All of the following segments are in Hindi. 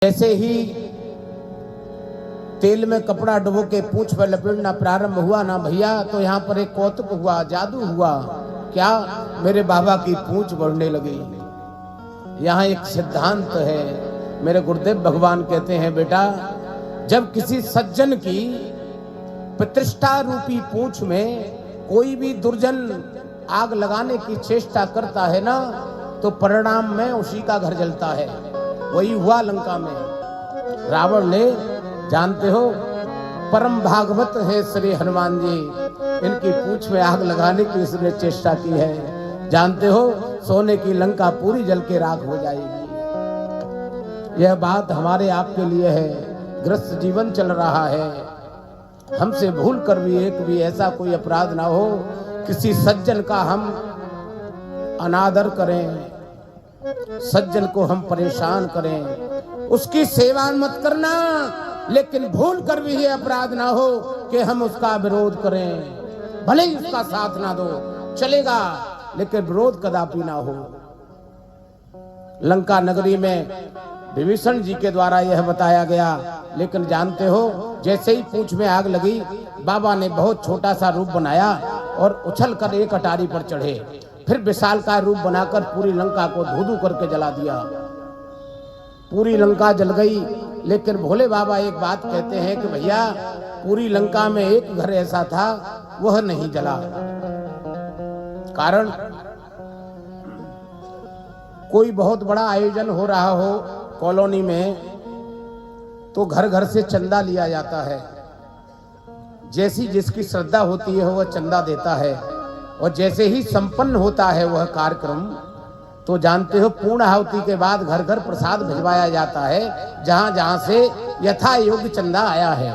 जैसे ही तेल में कपड़ा डुबो के पूंछ पर लपेटना प्रारंभ हुआ ना भैया, तो यहाँ पर एक कौतुक हुआ, जादू हुआ। क्या? मेरे बाबा की पूंछ बढ़ने लगी। यहाँ एक सिद्धांत है, मेरे गुरुदेव भगवान कहते हैं, बेटा जब किसी सज्जन की प्रतिष्ठा रूपी पूंछ में कोई भी दुर्जन आग लगाने की चेष्टा करता है ना, तो परिणाम में उसी का घर जलता है। वही हुआ लंका में। रावण ने, जानते हो, परम भागवत है श्री हनुमान जी, इनकी पूंछ में आग लगाने की इसने चेष्टा की है। जानते हो, सोने की लंका पूरी जल के राख हो जाएगी। यह बात हमारे आपके लिए है। ग्रस्त जीवन चल रहा है, हमसे भूल कर भी एक भी ऐसा कोई अपराध ना हो, किसी सज्जन का हम अनादर करें, सज्जन को हम परेशान करें, उसकी सेवा मत करना, लेकिन भूल कर भी ये अपराध ना हो कि हम उसका विरोध करें। भले ही उसका साथ ना दो, चलेगा, लेकिन विरोध कदापि ना हो। लंका नगरी में विभीषण जी के द्वारा यह बताया गया, लेकिन जानते हो, जैसे ही पूंछ में आग लगी, बाबा ने बहुत छोटा सा रूप बनाया और उछल कर एक अटारी पर चढ़े, फिर विशालकाय रूप बनाकर पूरी लंका को धू-धू करके जला दिया। पूरी लंका जल गई, लेकिन भोले बाबा एक बात कहते हैं कि भैया पूरी लंका में एक घर ऐसा था, वह नहीं जला। कारण कोई बहुत बड़ा आयोजन हो रहा हो कॉलोनी में, तो घर घर से चंदा लिया जाता है। जैसी जिसकी श्रद्धा होती है वह चंदा देता है, और जैसे ही संपन्न होता है वह कार्यक्रम, तो जानते हो पूर्ण आहुति के बाद घर घर प्रसाद भिजवाया जाता है, जहां जहां से यथा योग्य चंदा आया है।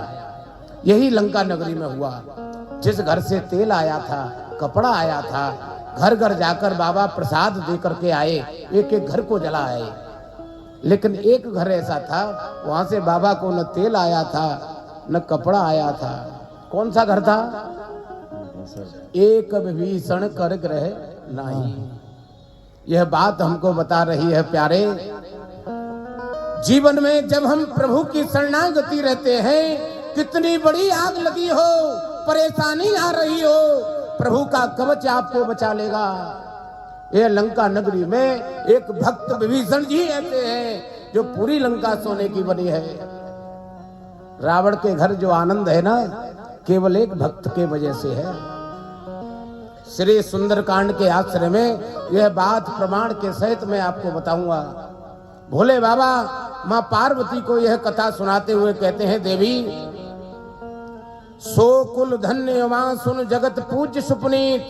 यही लंका नगरी में हुआ। जिस घर से तेल आया था, कपड़ा आया था, घर घर जाकर बाबा प्रसाद दे करके आए, एक एक घर को जला आए। लेकिन एक घर ऐसा था, वहां से बाबा को न तेल आया था न कपड़ा आया था। कौन सा घर था? एक विभीषण कर ग्रह नहीं। यह बात हमको बता रही है प्यारे, जीवन में जब हम प्रभु की शरणागति रहते हैं, कितनी बड़ी आग लगी हो, परेशानी आ रही हो, प्रभु का कवच आपको बचा लेगा। यह लंका नगरी में एक भक्त विभीषण जी ऐसे हैं जो पूरी लंका सोने की बनी है। रावण के घर जो आनंद है ना, केवल एक भक्त के वजह से है। श्री सुंदरकांड के आश्रय में यह बात प्रमाण के सहित मैं आपको बताऊंगा। भोले बाबा मां पार्वती को यह कथा सुनाते हुए कहते हैं, देवी सो कुल धन्य मां सुन जगत पूज्य सुपनीत,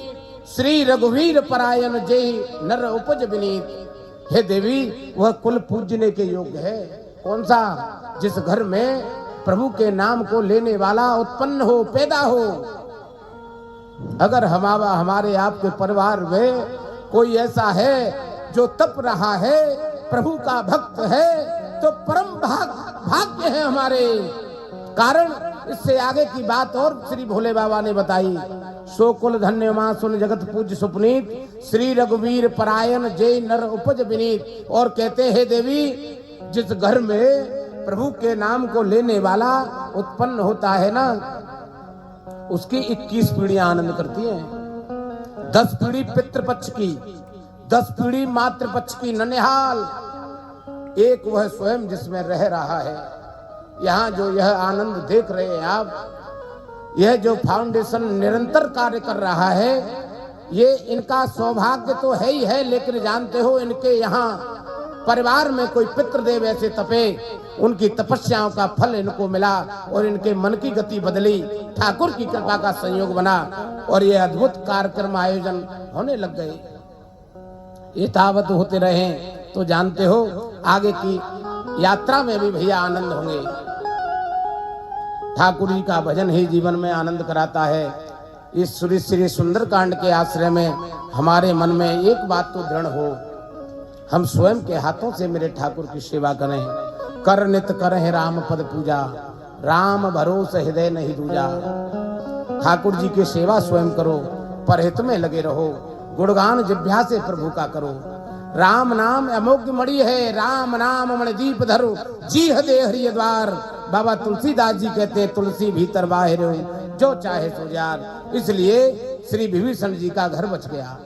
श्री रघुवीर परायण जय नर उपज विनीत। हे देवी, वह कुल पूजने के योग्य है। कौन सा? जिस घर में प्रभु के नाम को लेने वाला उत्पन्न हो, पैदा हो। अगर हमारे आपके परिवार में कोई ऐसा है जो तप रहा है, प्रभु का भक्त है, तो परम भाग्य है हमारे। कारण इससे आगे की बात और श्री भोले बाबा ने बताई। सो कुल धन्य मां सुन जगत पूज्य सुपनीत, श्री रघुवीर परायण जय नर उपज विनीत। और कहते हैं, देवी जिस घर में प्रभु के नाम को लेने वाला उत्पन्न होता है ना, उसकी 21 पीढ़ियां आनंद करती हैं। 10 पीढ़ी पितृपक्ष की, 10 पीढ़ी मातृपक्ष की, ननिहाल। एक वह स्वयं जिसमें रह रहा है। यहाँ जो यह आनंद देख रहे हैं आप, यह जो फाउंडेशन निरंतर कार्य कर रहा है, ये इनका सौभाग्य तो है ही है, लेकिन जानते हो, इनके यहाँ परिवार में कोई पितृदेव ऐसे तपे, उनकी तपस्याओं का फल इनको मिला और इनके मन की गति बदली, ठाकुर की कृपा का संयोग बना और ये अद्भुत कार्यक्रम आयोजन होने लग गए। ये तावत होते रहे तो जानते हो आगे की यात्रा में भी भैया आनंद होंगे। ठाकुर जी का भजन ही जीवन में आनंद कराता है। इस श्री सुंदरकांड के आश्रय में हमारे मन में एक बात तो दृढ़ हो, हम स्वयं के हाथों से मेरे ठाकुर की सेवा करें। कर नित करें राम पद पूजा, राम भरोसे हृदय नहीं दूजा। ठाकुर जी की सेवा स्वयं करो, परहित में लगे रहो, गुणगान जिह्वा से प्रभु का करो। राम नाम अमोघ मणि है, राम नाम मणि दीप धरो, जी हदे हरिय द्वार। बाबा तुलसीदास जी कहते हैं तुलसी भीतर बाहर हो, जो चाहे सो यार। इसलिए श्री विभीषण जी का घर बच गया।